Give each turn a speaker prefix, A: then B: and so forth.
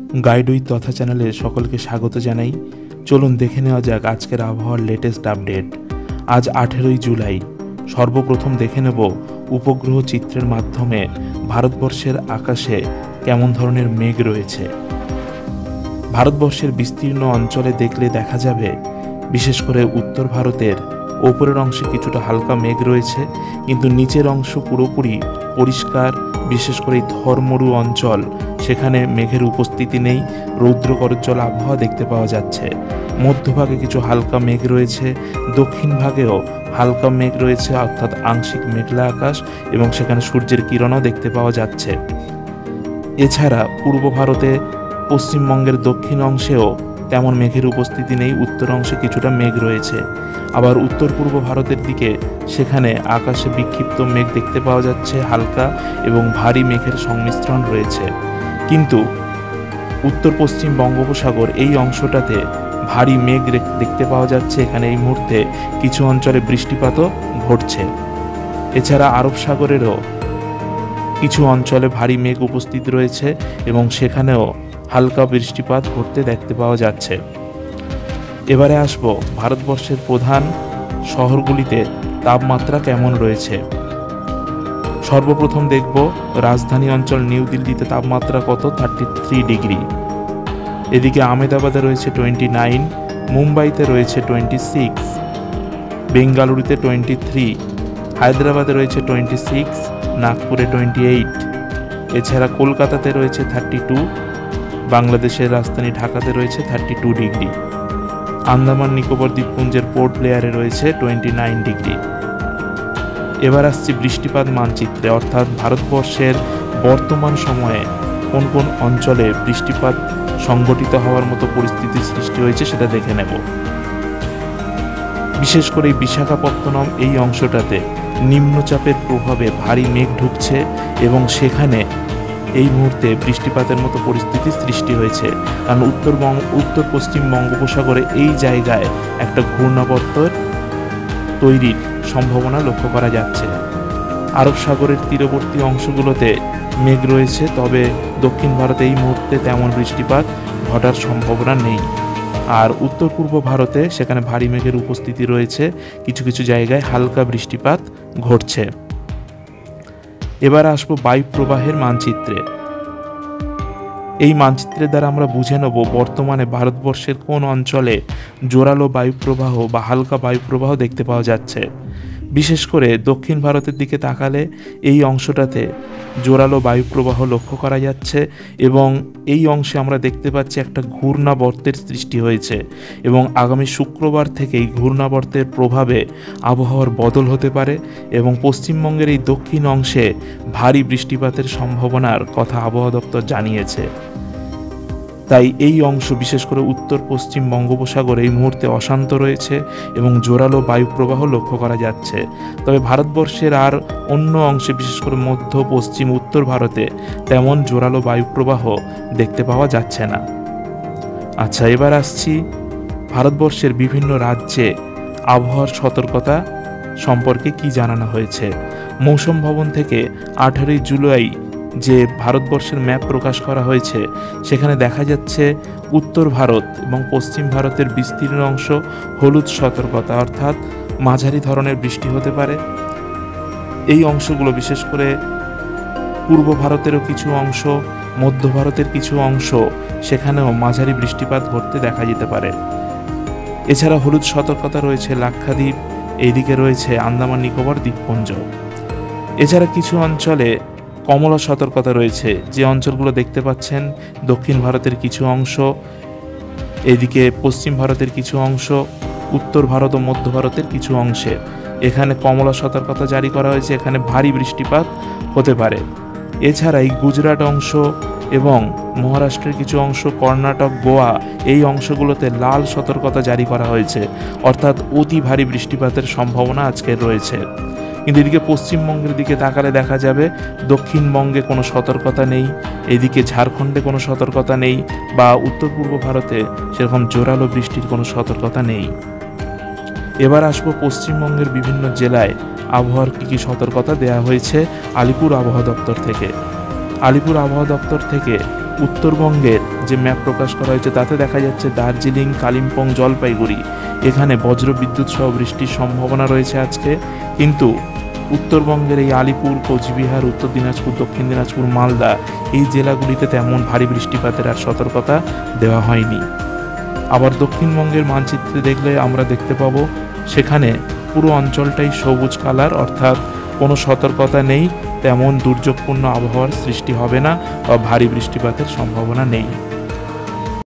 A: Guide with তথা চ্যানেলে সকলকে স্বাগত জানাই। চলুন দেখে নেওয়া যাক আজকের আবহাওয়ার লেটেস্ট আপডেট। আজ 18ই জুলাই। সর্বপ্রথম দেখে নেব উপগ্রহ চিত্রের মাধ্যমে ভারতবর্ষের আকাশে কেমন ধরনের মেঘ রয়েছে। ভারতবর্ষের বিস্তীর্ণ অঞ্চলে দেখলে দেখা যাবে বিশেষ করে উত্তর ভারতের ওপরের অংশে কিছুটা হালকা মেঘ রয়েছে, কিন্তু নিচের অংশ পুরোপুরি পরিষ্কার। বিশেষ করে এই থরমরু অঞ্চল, সেখানে মেঘের উপস্থিতি নেই, রৌদ্র করজ্জ্বল আবহাওয়া দেখতে পাওয়া যাচ্ছে। মধ্যভাগে কিছু হালকা মেঘ রয়েছে, দক্ষিণ ভাগেও হালকা মেঘ রয়েছে, অর্থাৎ আংশিক মেঘলা আকাশ, এবং সেখানে সূর্যের কিরণও দেখতে পাওয়া যাচ্ছে। এছাড়া পূর্ব ভারতে পশ্চিমবঙ্গের দক্ষিণ অংশেও তেমন মেঘের উপস্থিতি নেই, উত্তর অংশে কিছুটা মেঘ রয়েছে। আবার উত্তর পূর্ব ভারতের দিকে সেখানে আকাশে বিক্ষিপ্ত মেঘ দেখতে পাওয়া যাচ্ছে, হালকা এবং ভারী মেঘের সংমিশ্রণ রয়েছে। কিন্তু উত্তর পশ্চিম বঙ্গোপসাগর এই অংশটাতে ভারী মেঘ দেখতে পাওয়া যাচ্ছে। এখানে এই মুহূর্তে কিছু অঞ্চলে বৃষ্টিপাতও ঘটছে। এছাড়া আরব সাগরেরও কিছু অঞ্চলে ভারী মেঘ উপস্থিত রয়েছে এবং সেখানেও হালকা বৃষ্টিপাত ঘটতে দেখতে পাওয়া যাচ্ছে। এবারে আসব ভারতবর্ষের প্রধান শহরগুলিতে তাপমাত্রা কেমন রয়েছে। সর্বপ্রথম দেখব রাজধানী অঞ্চল নিউ দিল্লিতে তাপমাত্রা কত, 33 ডিগ্রি। এদিকে আহমেদাবাদে রয়েছে 29, মুম্বাইতে রয়েছে 26, বেঙ্গালুরুতে 23, হায়দ্রাবাদে রয়েছে 26, নাগপুরে 28। এছাড়া কলকাতাতে রয়েছে 32, বাংলাদেশের রাজধানী ঢাকাতে রয়েছে 32 ডিগ্রি। আন্দামান নিকোবর দ্বীপপুঞ্জের পোর্ট ব্লেয়ারে রয়েছে 29 ডিগ্রি। এবার আসছি বৃষ্টিপাত মানচিত্রে, অর্থাৎ ভারতবর্ষের বর্তমান সময়ে কোন কোন অঞ্চলে বৃষ্টিপাত সংঘটিত হওয়ার মতো পরিস্থিতি সৃষ্টি হয়েছে সেটা দেখে নেব। বিশেষ করে বিশাখাপত্তনম এই অংশটাতে নিম্নচাপের প্রভাবে ভারী মেঘ ঢুকছে এবং সেখানে এই মুহূর্তে বৃষ্টিপাতের মতো পরিস্থিতি সৃষ্টি হয়েছে, কারণ উত্তর পশ্চিম বঙ্গোপসাগরে এই জায়গায় একটা ঘূর্ণাবর্তের তৈরির সম্ভাবনা লক্ষ্য করা যাচ্ছে। আরব সাগরের তীরবর্তী অংশগুলোতে মেঘ রয়েছে, তবে দক্ষিণ ভারতে এই মুহূর্তে তেমন বৃষ্টিপাত ঘটার সম্ভাবনা নেই। আর উত্তর পূর্ব ভারতে সেখানে ভারী মেঘের উপস্থিতি রয়েছে, কিছু কিছু জায়গায় হালকা বৃষ্টিপাত ঘটছে। এবার আসবো বায়ু প্রবাহের মানচিত্রে। এই মানচিত্রের দ্বারা আমরা বুঝে নেব বর্তমানে ভারতবর্ষের কোন অঞ্চলে জোরালো বায়ুপ্রবাহ বা হালকা বায়ুপ্রবাহ দেখতে পাওয়া যাচ্ছে। বিশেষ করে দক্ষিণ ভারতের দিকে তাকালে এই অংশটাতে জোরালো বায়ুপ্রবাহ লক্ষ্য করা যাচ্ছে এবং এই অংশে আমরা দেখতে পাচ্ছি একটা ঘূর্ণাবর্তের সৃষ্টি হয়েছে এবং আগামী শুক্রবার থেকে এই ঘূর্ণাবর্তের প্রভাবে আবহাওয়ার বদল হতে পারে এবং পশ্চিমবঙ্গের এই দক্ষিণ অংশে ভারী বৃষ্টিপাতের সম্ভাবনার কথা আবহাওয়া দপ্তর জানিয়েছে। তাই এই অংশ বিশেষ করে উত্তর পশ্চিম বঙ্গোপসাগর এই মুহূর্তে অশান্ত রয়েছে এবং জোরালো বায়ুপ্রবাহ লক্ষ্য করা যাচ্ছে। তবে ভারতবর্ষের আর অন্য অংশে বিশেষ করে মধ্য পশ্চিম উত্তর ভারতে তেমন জোরালো বায়ুপ্রবাহ দেখতে পাওয়া যাচ্ছে না। আচ্ছা, এবার আসছি ভারতবর্ষের বিভিন্ন রাজ্যে আবহাওয়ার সতর্কতা সম্পর্কে কি জানানো হয়েছে। মৌসুম ভবন থেকে 18ই জুলাই যে ভারতবর্ষের ম্যাপ প্রকাশ করা হয়েছে সেখানে দেখা যাচ্ছে উত্তর ভারত এবং পশ্চিম ভারতের বিস্তীর্ণ অংশ হলুদ সতর্কতা, অর্থাৎ মাঝারি ধরনের বৃষ্টি হতে পারে। এই অংশগুলো বিশেষ করে পূর্ব ভারতেরও কিছু অংশ, মধ্য ভারতের কিছু অংশ, সেখানেও মাঝারি বৃষ্টিপাত ঘটতে দেখা যেতে পারে। এছাড়া হলুদ সতর্কতা রয়েছে লাক্ষাদ্বীপ, এইদিকে রয়েছে আন্দামান নিকোবর দ্বীপপুঞ্জ। এছাড়া কিছু অঞ্চলে কমলা সতর্কতা রয়েছে, যে অঞ্চলগুলো দেখতে পাচ্ছেন দক্ষিণ ভারতের কিছু অংশ, এদিকে পশ্চিম ভারতের কিছু অংশ, উত্তর ভারত ও মধ্য ভারতের কিছু অংশে এখানে কমলা সতর্কতা জারি করা হয়েছে, এখানে ভারী বৃষ্টিপাত হতে পারে। এছাড়া এই গুজরাট অংশ এবং মহারাষ্ট্রের কিছু অংশ, কর্ণাটক, গোয়া এই অংশগুলোতে লাল সতর্কতা জারি করা হয়েছে, অর্থাৎ অতি ভারী বৃষ্টিপাতের সম্ভাবনা আজকের রয়েছে। কিন্তু এদিকে পশ্চিমবঙ্গের দিকে তাকালে দেখা যাবে দক্ষিণবঙ্গে কোনো সতর্কতা নেই, এদিকে ঝাড়খণ্ডে কোনো সতর্কতা নেই, বা উত্তর পূর্ব ভারতে সেরকম জোরালো বৃষ্টির কোনো সতর্কতা নেই। এবার আসবো পশ্চিমবঙ্গের বিভিন্ন জেলায় আবহাওয়ার কী কী সতর্কতা দেওয়া হয়েছে আলিপুর আবহাওয়া দপ্তর থেকে। আলিপুর আবহাওয়া দপ্তর থেকে উত্তরবঙ্গের যে ম্যাপ প্রকাশ করা হয়েছে তাতে দেখা যাচ্ছে দার্জিলিং, কালিম্পং, জলপাইগুড়ি এখানে বজ্রবিদ্যুৎ সহ বৃষ্টির সম্ভাবনা রয়েছে আজকে। কিন্তু উত্তরবঙ্গের এই আলিপুর, কোচবিহার, উত্তর দিনাজপুর, দক্ষিণ দিনাজপুর, মালদা এই জেলাগুলিতে তেমন ভারী বৃষ্টিপাতের আর সতর্কতা দেওয়া হয়নি। আবার দক্ষিণবঙ্গের মানচিত্রে দেখলে আমরা দেখতে পাবো সেখানে পুরো অঞ্চলটাই সবুজ কালার, অর্থাৎ কোনো সতর্কতা নেই, তেমন দুর্যোগপূর্ণ আবহাওয়ার সৃষ্টি হবে না বা ভারী বৃষ্টিপাতের সম্ভাবনা নেই।